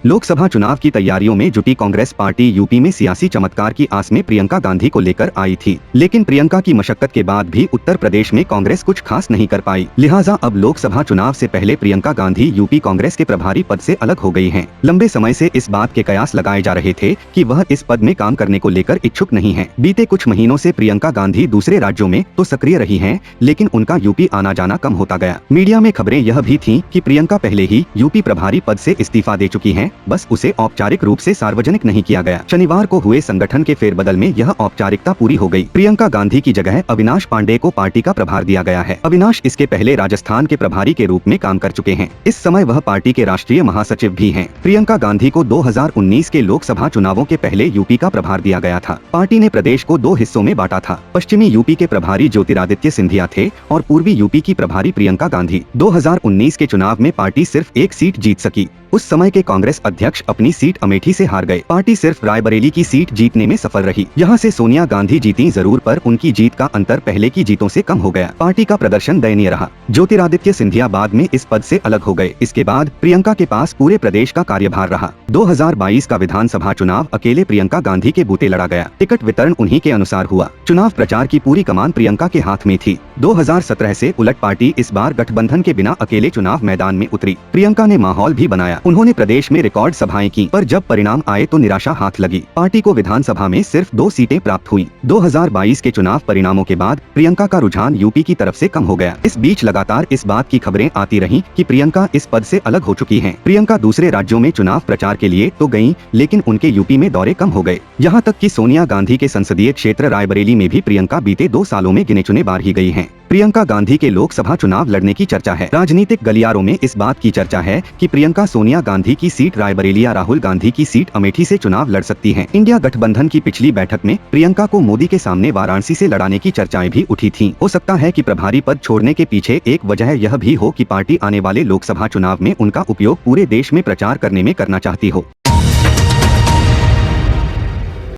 लोकसभा चुनाव की तैयारियों में जुटी कांग्रेस पार्टी यूपी में सियासी चमत्कार की आस में प्रियंका गांधी को लेकर आई थी, लेकिन प्रियंका की मशक्कत के बाद भी उत्तर प्रदेश में कांग्रेस कुछ खास नहीं कर पाई। लिहाजा अब लोकसभा चुनाव से पहले प्रियंका गांधी यूपी कांग्रेस के प्रभारी पद से अलग हो गई हैं। लंबे समय से इस बात के कयास लगाए जा रहे थे कि वह इस पद में काम करने को लेकर इच्छुक नहीं है। बीते कुछ महीनों से प्रियंका गांधी दूसरे राज्यों में तो सक्रिय रही हैं, लेकिन उनका यूपी आना जाना कम होता गया। मीडिया में खबरें यह भी थीं कि प्रियंका पहले ही यूपी प्रभारी पद से इस्तीफा दे चुकी हैं, बस उसे औपचारिक रूप से सार्वजनिक नहीं किया गया। शनिवार को हुए संगठन के फेरबदल में यह औपचारिकता पूरी हो गई। प्रियंका गांधी की जगह अविनाश पांडे को पार्टी का प्रभार दिया गया है। अविनाश इसके पहले राजस्थान के प्रभारी के रूप में काम कर चुके हैं। इस समय वह पार्टी के राष्ट्रीय महासचिव भी हैं। प्रियंका गांधी को 2019 के लोकसभा चुनावों के पहले यूपी का प्रभार दिया गया था। पार्टी ने प्रदेश को 2 हिस्सों में बांटा था। पश्चिमी यूपी के प्रभारी ज्योतिरादित्य सिंधिया थे और पूर्वी यूपी की प्रभारी प्रियंका गांधी। 2019 के चुनाव में पार्टी सिर्फ एक सीट जीत सकी। उस समय के कांग्रेस अध्यक्ष अपनी सीट अमेठी से हार गए। पार्टी सिर्फ रायबरेली की सीट जीतने में सफल रही। यहाँ से सोनिया गांधी जीती जरूर, पर उनकी जीत का अंतर पहले की जीतों से कम हो गया। पार्टी का प्रदर्शन दयनीय रहा। ज्योतिरादित्य सिंधिया बाद में इस पद से अलग हो गए। इसके बाद प्रियंका के पास पूरे प्रदेश का कार्यभार रहा। 2022 का विधानसभा चुनाव अकेले प्रियंका गांधी के बूते लड़ा गया। टिकट वितरण उन्हीं के अनुसार हुआ। चुनाव प्रचार की पूरी कमान प्रियंका के हाथ में थी। 2017 से उलट पार्टी इस बार गठबंधन के बिना अकेले चुनाव मैदान में उतरी। प्रियंका ने माहौल भी बनाया। उन्होंने प्रदेश में रिकॉर्ड सभाएं की, पर जब परिणाम आए तो निराशा हाथ लगी। पार्टी को विधानसभा में सिर्फ 2 सीटें प्राप्त हुई। 2022 के चुनाव परिणामों के बाद प्रियंका का रुझान यूपी की तरफ से कम हो गया। इस बीच लगातार इस बात की खबरें आती रहीं कि प्रियंका इस पद से अलग हो चुकी हैं। प्रियंका दूसरे राज्यों में चुनाव प्रचार के लिए तो गयी, लेकिन उनके यूपी में दौरे कम हो गए। यहाँ तक कि सोनिया गांधी के संसदीय क्षेत्र रायबरेली में भी प्रियंका बीते 2 सालों में गिने चुने बार ही गई हैं। प्रियंका गांधी के लोकसभा चुनाव लड़ने की चर्चा है। राजनीतिक गलियारों में इस बात की चर्चा है कि प्रियंका सोनिया गांधी की सीट रायबरेली या राहुल गांधी की सीट अमेठी से चुनाव लड़ सकती हैं। इंडिया गठबंधन की पिछली बैठक में प्रियंका को मोदी के सामने वाराणसी से लड़ाने की चर्चाएं भी उठी थीं। हो सकता है कि प्रभारी पद छोड़ने के पीछे एक वजह यह भी हो कि पार्टी आने वाले लोकसभा चुनाव में उनका उपयोग पूरे देश में प्रचार करने में करना चाहती हो।